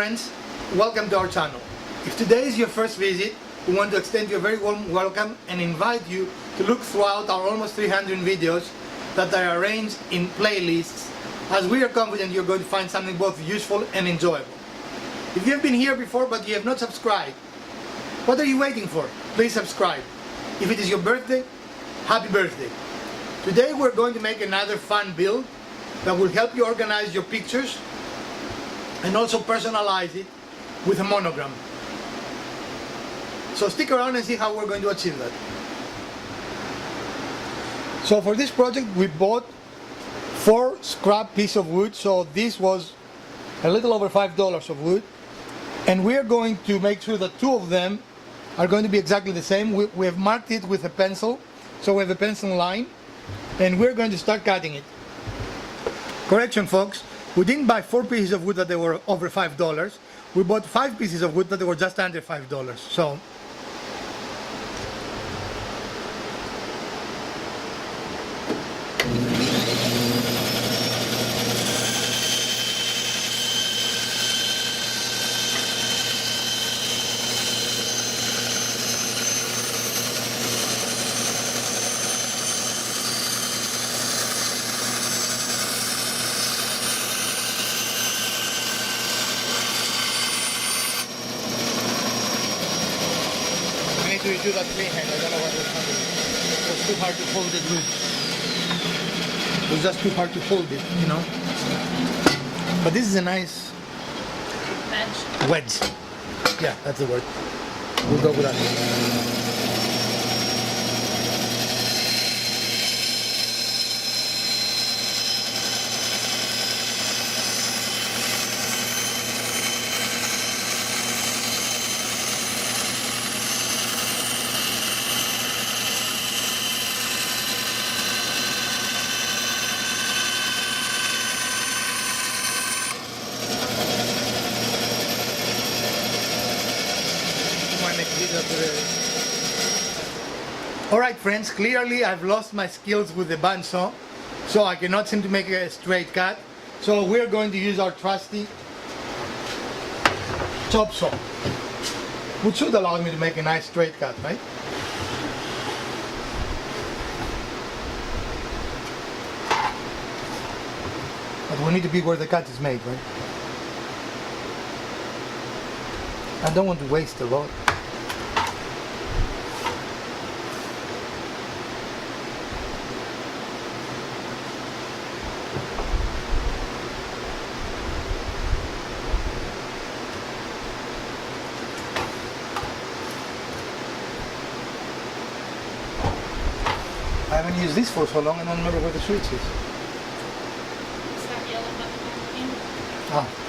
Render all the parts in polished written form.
friends, welcome to our channel. If today is your first visit, we want to extend you a very warm welcome and invite you to look throughout our almost 300 videos that are arranged in playlists, as we are confident you're going to find something both useful and enjoyable. If you have been here before but you have not subscribed, what are you waiting for? Please subscribe. If it is your birthday, happy birthday. Today we're going to make another fun build that will help you organize your pictures and also personalize it with a monogram. So stick around and see how we're going to achieve that. So for this project we bought 4 scrap pieces of wood, so this was a little over $5 of wood, and we are going to make sure that 2 of them are going to be exactly the same. We have marked it with a pencil, so we have a pencil line, and we're going to start cutting it. Correction folks, we didn't buy 4 pieces of wood that they were over $5. We bought 5 pieces of wood that they were just under $5. So to do that clean hand. I don't know what was happening. It was too hard to hold it with. It was just too hard to hold it, you know. But this is a nice wedge. Yeah, that's the word. We'll go with that. Alright friends, clearly I've lost my skills with the bandsaw, so I cannot seem to make a straight cut. So we're going to use our trusty chop saw, which should allow me to make a nice straight cut, right? But we need to be where the cut is made, right? I don't want to waste a lot. I haven't used this for so long, and I don't remember where the switch is. It's that yellow button. Ah.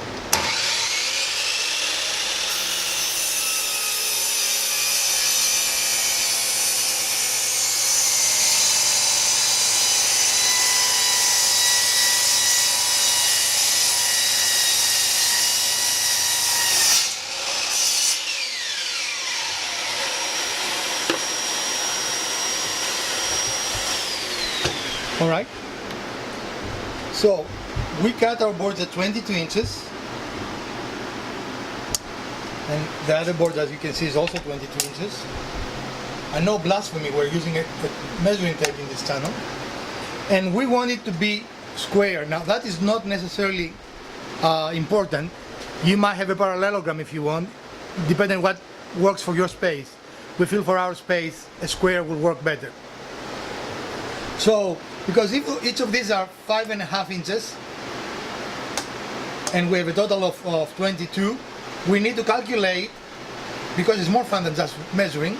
Alright, so we cut our boards at 22 inches, and the other board, as you can see, is also 22 inches. And no blasphemy, we're using a measuring tape in this channel, and we want it to be square. Now that is not necessarily important. You might have a parallelogram if you want, depending on what works for your space. We feel for our space a square will work better. So because if each of these are 5.5 inches and we have a total of 22, we need to calculate, because it's more fun than just measuring,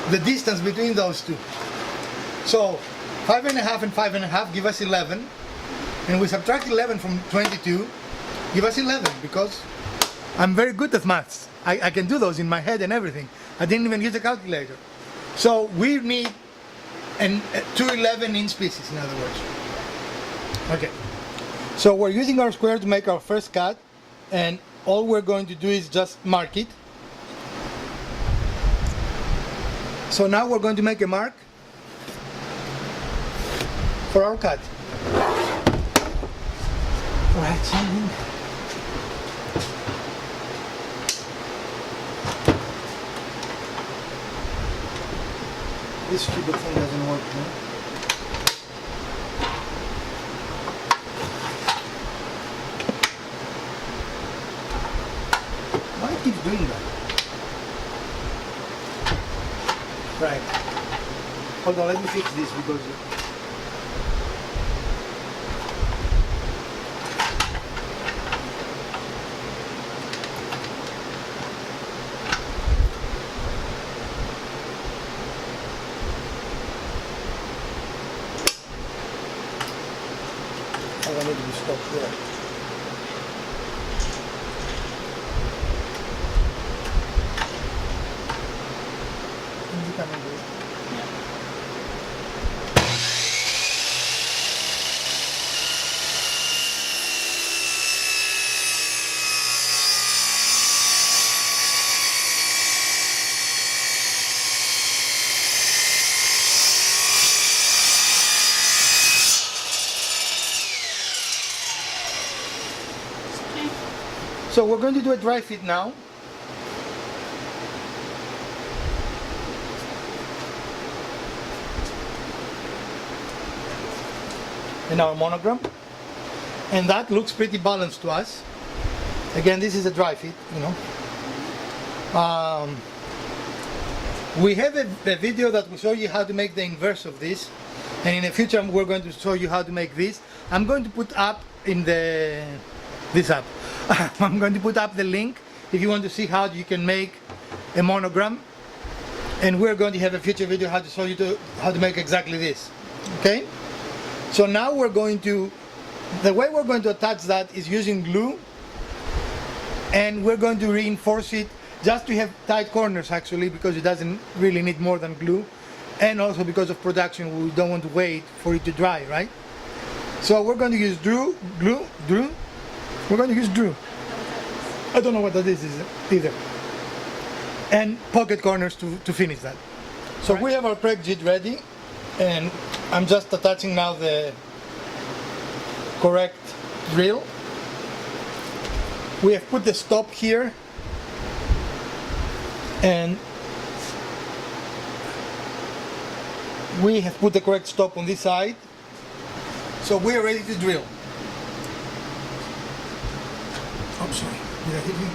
the distance between those two. So 5.5 and 5.5 give us 11, and we subtract 11 from 22, give us 11, because I'm very good at maths. I can do those in my head and everything. I didn't even use a calculator. So we need and 2 11-inch pieces, in other words. Okay, so we're using our square to make our first cut, and all we're going to do is just mark it. So now we're going to make a mark for our cut. Right, This stupid thing doesn't work, no? Why it keeps doing that? Right. Hold on, let me fix this because... I need to be stopped there. So we're going to do a dry fit now. In our monogram. And that looks pretty balanced to us. Again, this is a dry fit, you know. We have a video that will show you how to make the inverse of this. And in the future we're going to show you how to make this. I'm going to put up in this app. I'm going to put up the link if you want to see how you can make a monogram, and we're going to have a future video how to show you how to make exactly this. Okay, so now we're going to, the way we're going to attach that is using glue, and we're going to reinforce it just to have tight corners actually, because it doesn't really need more than glue, and also because of production we don't want to wait for it to dry, right? So we're going to use glue. We're going to use glue. I don't know what that is either. And pocket corners to finish that. So we have our preg jig ready, and I'm just attaching now the correct drill. We have put the stop here, and we have put the correct stop on this side. So we are ready to drill. I'm sorry, did I hit you?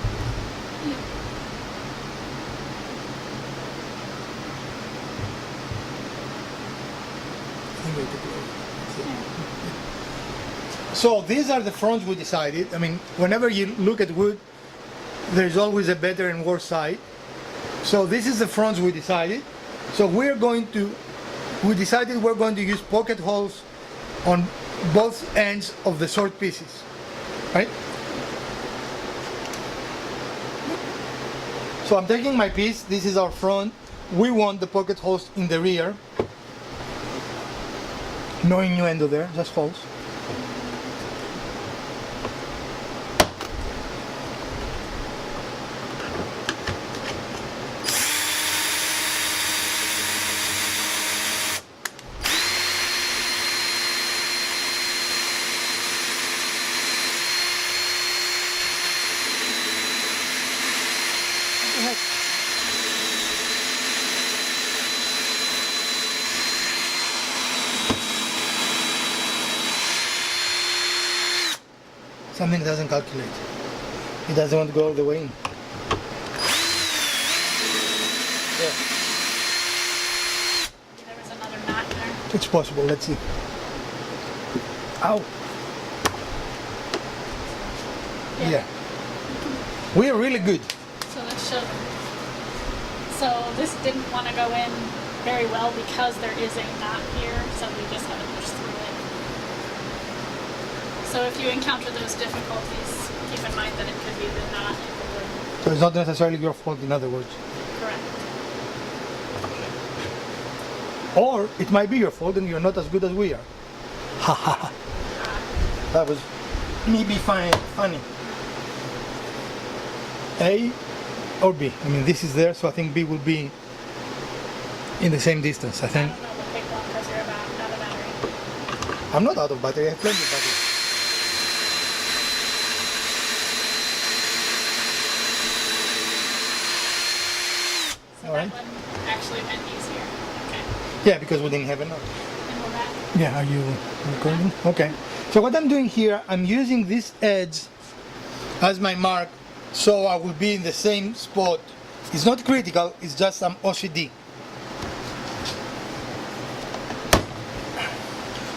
So these are the fronts we decided. I mean, whenever you look at wood, there's always a better and worse side. So this is the fronts we decided. So we decided we're going to use pocket holes on both ends of the short pieces, right? So I'm taking my piece, this is our front. We want the pocket holes in the rear. No innuendo there, just holes. Something doesn't calculate. It doesn't want to go all the way in. There was another knot there. It's possible, let's see. Ow! Yeah. We are really good. So let's show them. So this didn't want to go in very well because there is a knot here, so we just had to push through it. So if you encounter those difficulties, keep in mind that it could be the knot in the wood. So it's not necessarily your fault, in other words. Correct. Or it might be your fault and you're not as good as we are. Ha ha ha. That was maybe funny. A or B? I mean, this is there, so I think B will be in the same distance, I think. I don't know what take long because you're about out of battery. I'm not out of battery, I have plenty of battery. So All right. that one actually went easier. Okay. Yeah, because we didn't have enough. And we're back. Yeah, are you recording? Okay. So what I'm doing here, I'm using this edge as my mark, so I will be in the same spot. It's not critical, it's just some OCD.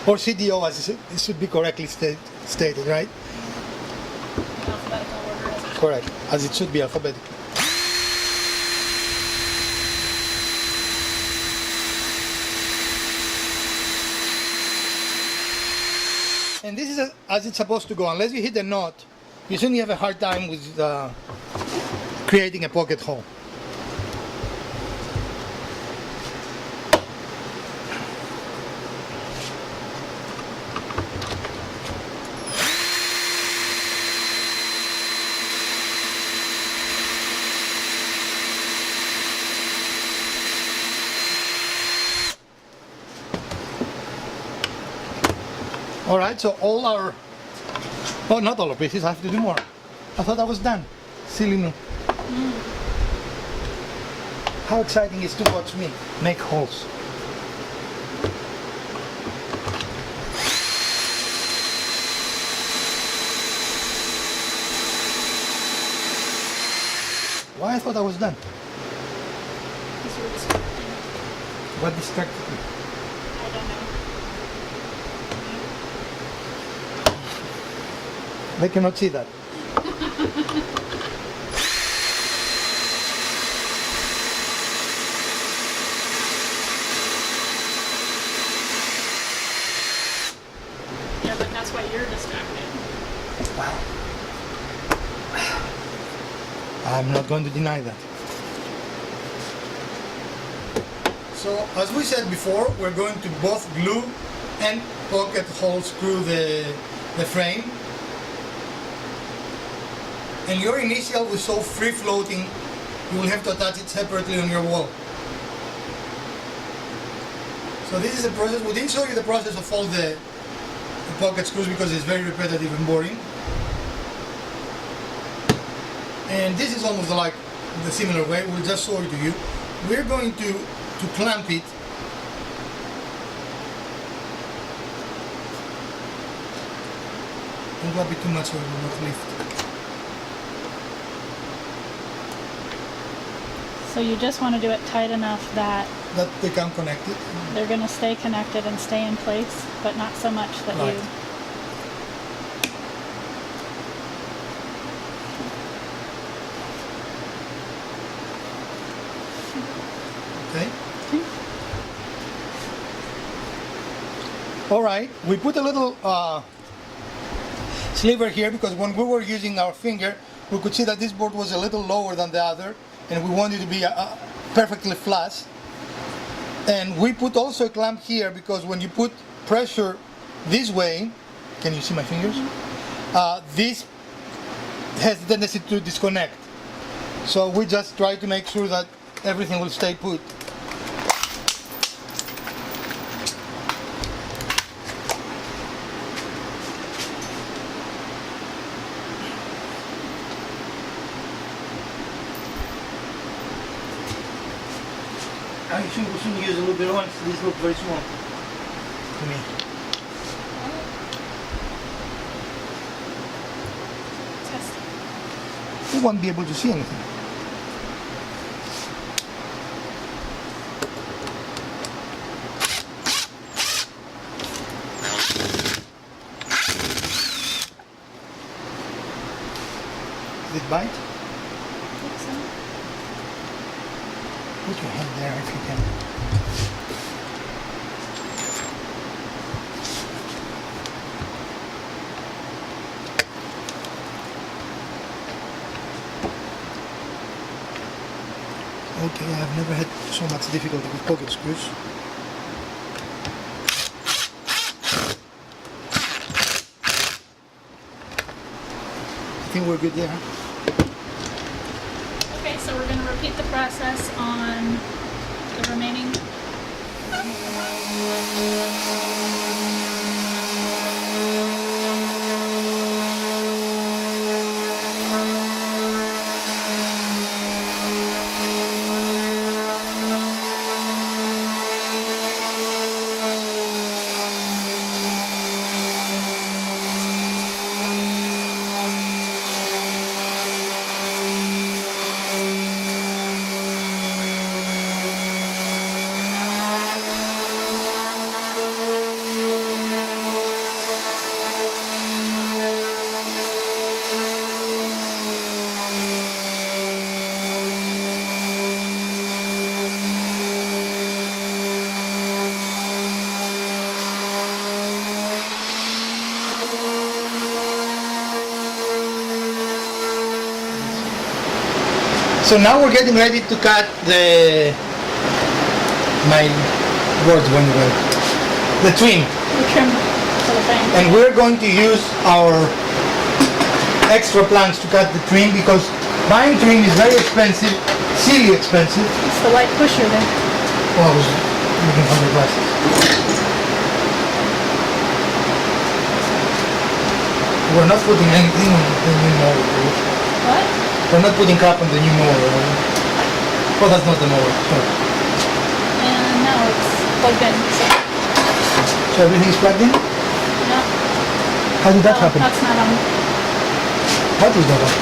Or CDO, as it should be correctly stated, right? In alphabetical order as it Correct, as it should be alphabetical. And this is as it's supposed to go. Unless you hit the knot, you certainly have a hard time with creating a pocket hole. All right, so all our, oh, not all our pieces, I have to do more. I thought I was done. Silly me. How exciting is to watch me make holes. Why I thought I was done? because you were distracting. What distracted me? I don't know. They cannot see that. Yeah, but that's why you're distracted. Wow. I'm not going to deny that. So, as we said before, we're going to both glue and pocket hole screw the frame. And your initial was so free floating, you will have to attach it separately on your wall. So this is the process. We didn't show you the process of all the pocket screws because it's very repetitive and boring. And this is almost like the similar way. We'll just show it to you. We're going to clamp it. Don't clamp it too much so it will not lift. So you just want to do it tight enough that That they can connect it. they're going to stay connected and stay in place, but not so much that Right. you... Okay. All right. We put a little sliver here because when we were using our finger, we could see that this board was a little lower than the other, and we wanted to be perfectly flush. And we put also a clamp here because when you put pressure this way, can you see my fingers? This has the tendency to disconnect. So we just try to make sure that everything will stay put. I think we should use a little bit on. These look very small to me. Test. You won't be able to see anything. Did it bite? Put your hand there if you can. Okay, I've never had so much difficulty with pocket screws. I think we're good there. Okay, so we're going to repeat the process on the remaining. So now we're getting ready to cut my words went well. The trim. The trim for the frame. And we're going to use our extra planks to cut the trim because buying trim is very expensive, silly expensive. It's the white pusher there. Oh, I was looking for my glasses. We're not putting anything on the new mower. What? We're not putting crap on the new mower. Oh, that's not the mower. Sorry. And now it's plugged in. So everything's plugged in? No. How did that happen? That's not on. What was that on?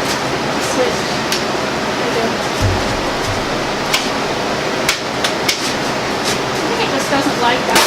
Switch. There you go. I think it just doesn't like that.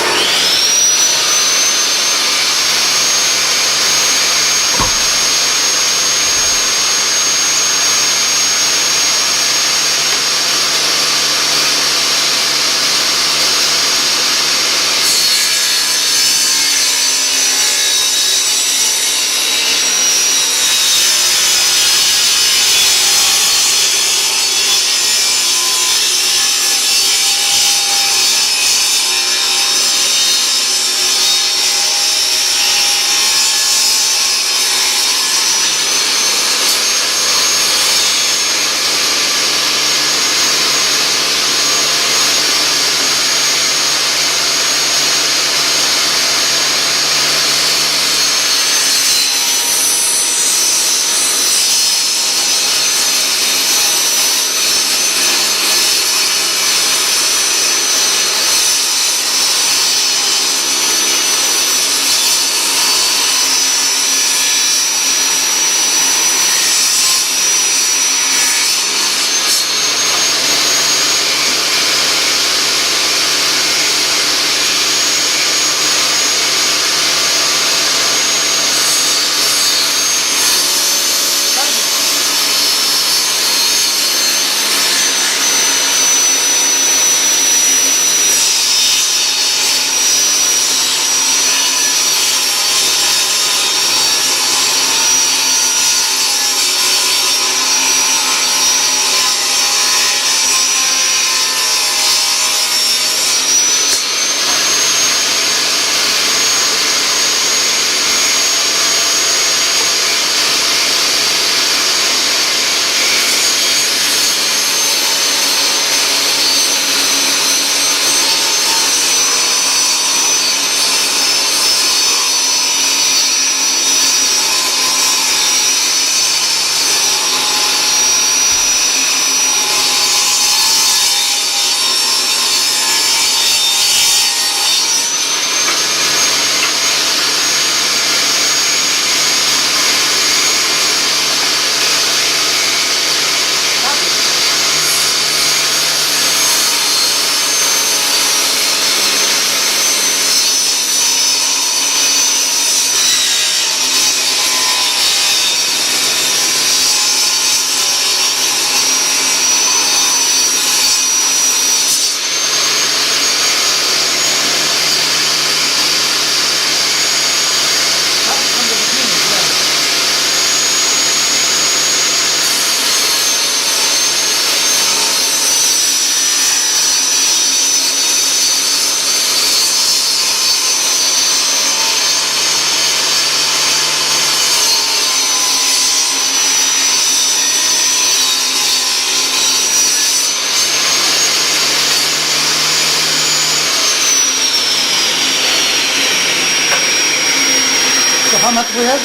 How much we have?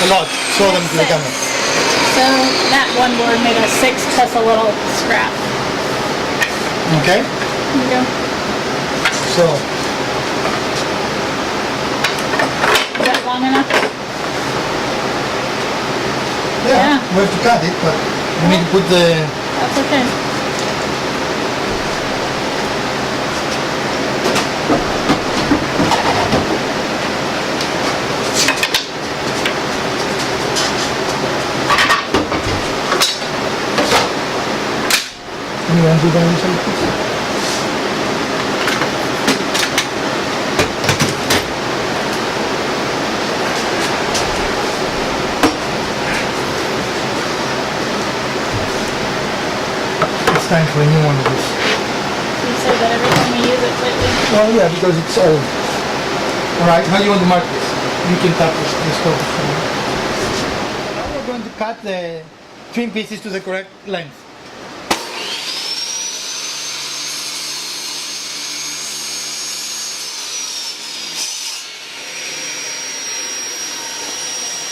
A lot. Show them to the camera. So that one board made a 6 plus a little scrap. Okay. There you go. So. Is that long enough? Yeah, Yeah. we have to cut it, but we need to put the. That's okay. You want to do that inside, please? time for a new one of these. You say that every time we use it lately. Well, yeah, because it's old. Alright, how do you want to mark this? You can tap this top. Now we're going to cut the trim pieces to the correct length.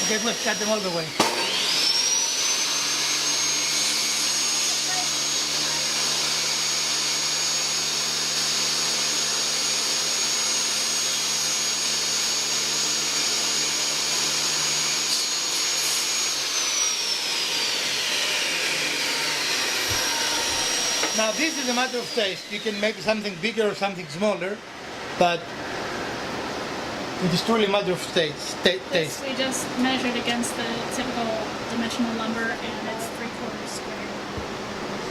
Okay, let's cut them all the way. Now this is a matter of taste. You can make something bigger or something smaller, but it is truly a matter of taste. This we just measured against the typical dimensional lumber, and it's 3/4 square.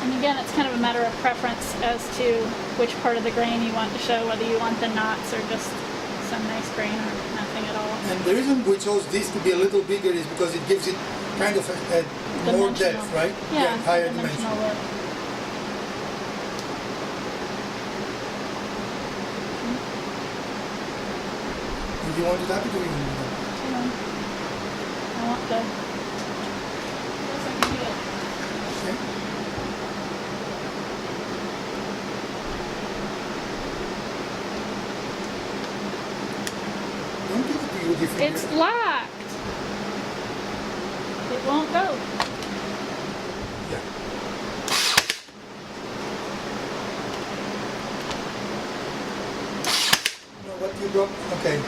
And again, it's kind of a matter of preference as to which part of the grain you want to show, whether you want the knots or just some nice grain or nothing at all. And the reason we chose this to be a little bigger is because it gives it kind of a more depth, right? Yeah, higher dimensional dimension. look. Do you want to tap it or you want to tap Hang on. I want the. Yes, I can do it. it? Okay. Don't give it to you with your finger. It's locked. It won't go. Yeah. No, what you drop? Okay.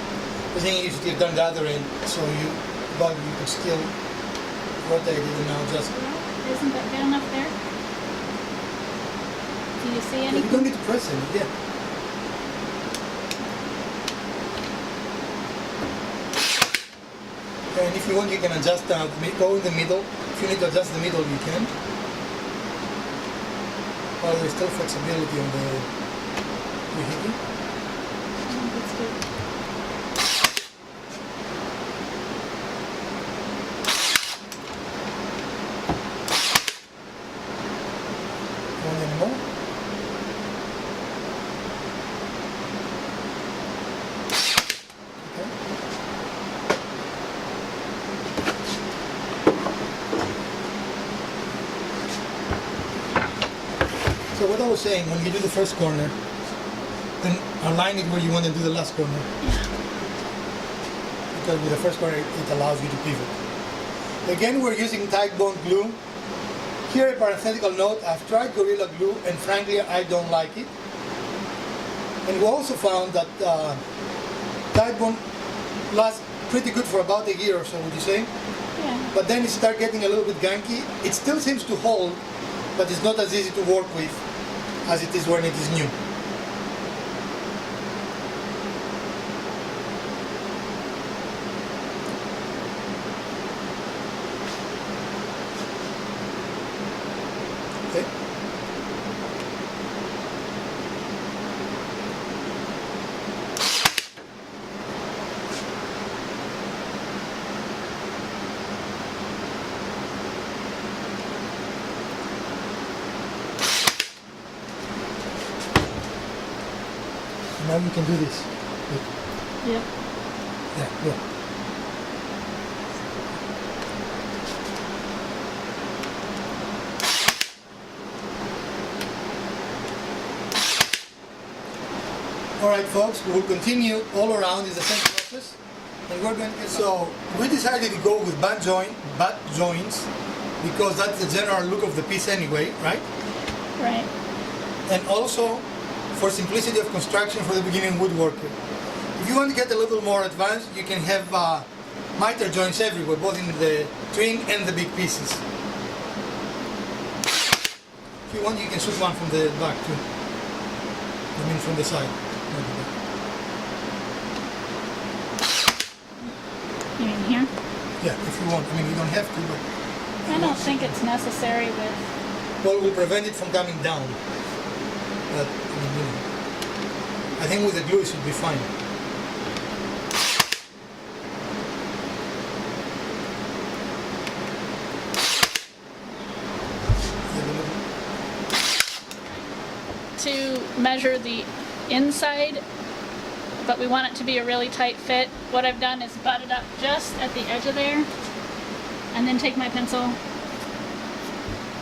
The thing is, you've done the other end, so you could still rotate it and now just. Isn't that good enough there? Do you see You anything? don't need to press it. Yeah. And if you want, you can adjust go in the middle. If you need to adjust the middle, you can. While there's still flexibility on the heating. That's good. Want any more? Okay. So what I was saying, when you do the first corner, then align it where you want to do the last corner. Because with the first corner, it allows you to pivot. Again, we're using tight bond glue. Here a parenthetical note, I've tried Gorilla Glue and frankly I don't like it. And we also found that tight bond lasts pretty good for about a year or so, would you say? Yeah. But then it starts getting a little bit gunky. It still seems to hold, but it's not as easy to work with as it is when it is new. Okay. Now you can do this. Look. Yep. Yeah, yeah. Alright folks, we will continue all around in the same process. And we're going to so we decided to go with butt joints because that's the general look of the piece anyway, right? Right. And also for simplicity of construction for the beginning woodworker. If you want to get a little more advanced, you can have miter joints everywhere, both in the trim and the big pieces. If you want, you can shoot one from the back too. I mean from the side. You mean here? Yeah, if you want. I mean, you don't have to, but I don't think it's necessary with. well, we'll prevent it from coming down. But I mean, you know, I think with the glue it should be fine. to measure the inside, but we want it to be a really tight fit. What I've done is butt it up just at the edge of there, and then take my pencil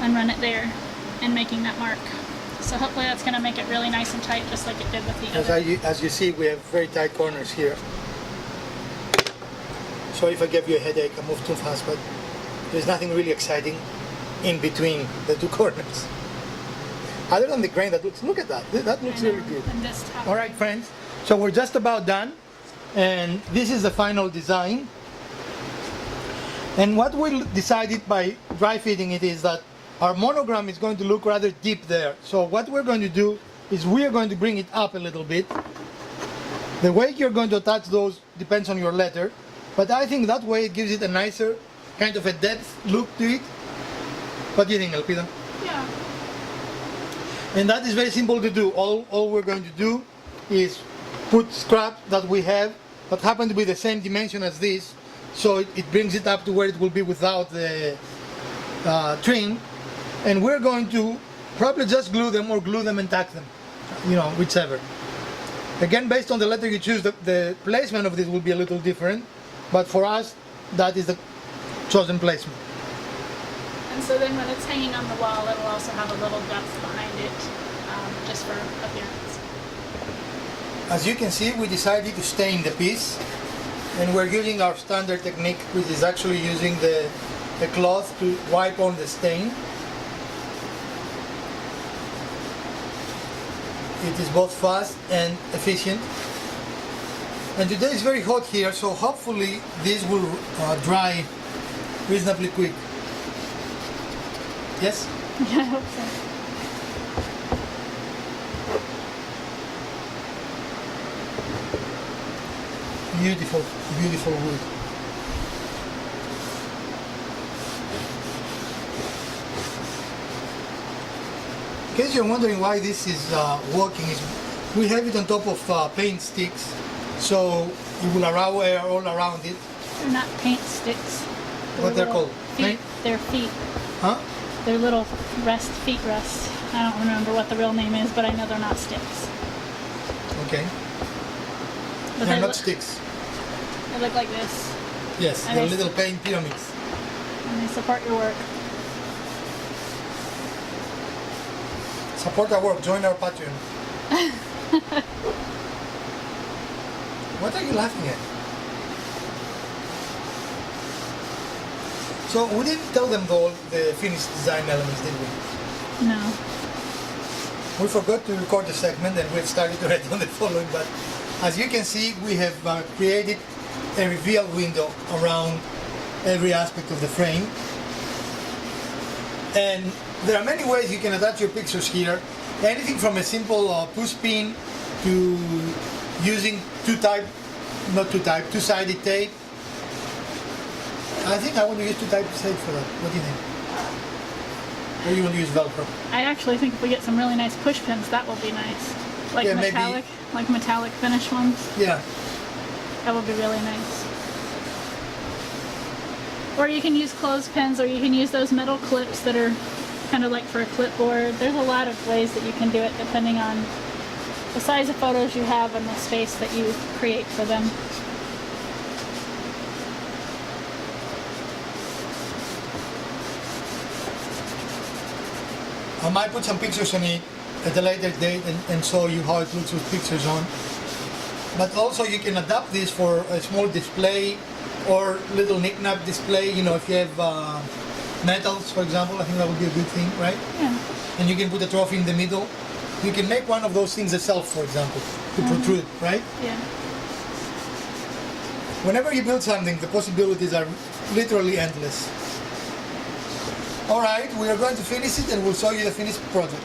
and run it there and making that mark. So hopefully that's going to make it really nice and tight, just like it did with the other. As you see, we have very tight corners here. Sorry if I gave you a headache, I moved too fast, but there's nothing really exciting in between the two corners. Other than the grain that looks, look at that, that looks really good. And this top. All right, friends, so we're just about done, and this is the final design. And what we decided by dry fitting it is that our monogram is going to look rather deep there. So what we're going to do is we are going to bring it up a little bit. The way you're going to attach those depends on your letter, but I think that way it gives it a nicer kind of a depth look to it. What do you think, Elpida? Yeah. And that is very simple to do. All we're going to do is put scrap that we have that happen to be the same dimension as this, so it brings it up to where it will be without the trim. And we're going to probably just glue them or glue them and tack them, you know, whichever. Again, based on the letter you choose, the placement of this will be a little different, but for us, that is the chosen placement. And so then when it's hanging on the wall, it'll also have a little depth behind it, just for appearance. As you can see, we decided to stain the piece, and we're using our standard technique, which is actually using the cloth to wipe on the stain. It is both fast and efficient. And today is very hot here, so hopefully this will dry reasonably quick. Yes? Yeah, I hope so. Beautiful, beautiful wood. In case you're wondering why this is working, we have it on top of paint sticks, so it will allow air all around it. They're not paint sticks. What they're called? Feet. Paint? They're feet. Huh? They're little feet rests. I don't remember what the real name is, but I know they're not sticks. Okay. But They're they not look, sticks. They look like this, Yes, And they're they- little paint pyramids. and they support your work. Support our work, join our Patreon. What are you laughing at? So we didn't tell them the finished design elements, did we? No. We forgot to record the segment and we've started already on the following, but as you can see, we have created a reveal window around every aspect of the frame. And there are many ways you can attach your pictures here. Anything from a simple push pin to using two-sided tape. I think I want to use two-sided tape for that. What do you think? Or you want to use Velcro? I actually think if we get some really nice push pins, that will be nice. Like Yeah, maybe- metallic finish ones. Yeah. That would be really nice. Or you can use clothespins, or you can use those metal clips that are kind of like for a clipboard. There's a lot of ways that you can do it depending on the size of photos you have and the space that you create for them. I might put some pictures on it at a later date and show you how it looks with pictures on. But also you can adapt this for a small display or little knick-knack display. You know, if you have metals, for example, I think that would be a good thing, right? Yeah. And you can put a trophy in the middle. You can make one of those things a shelf, for example, to protrude, right? Yeah. Whenever you build something, the possibilities are literally endless. All right, we are going to finish it and we'll show you the finished project.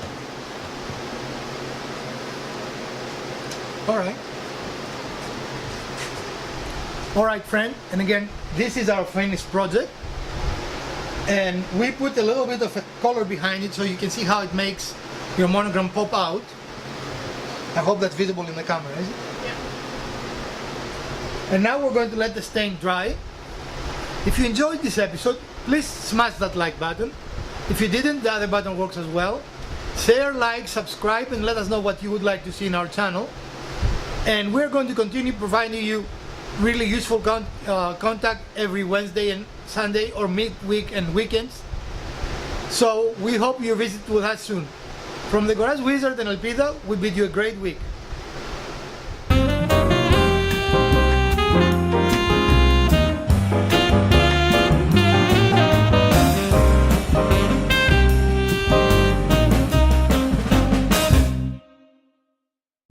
All right. All right, friend, and again, this is our finished project. And we put a little bit of a color behind it so you can see how it makes your monogram pop out. I hope that's visible in the camera, is it? Yeah. And now we're going to let the stain dry. If you enjoyed this episode, please smash that like button. If you didn't, the other button works as well. Share, like, subscribe, and let us know what you would like to see in our channel. And we're going to continue providing you really useful contact every Wednesday and Sunday, or midweek and weekends. So we hope you visit with us soon. From the Garage Wizard and Elpida, we bid you a great week.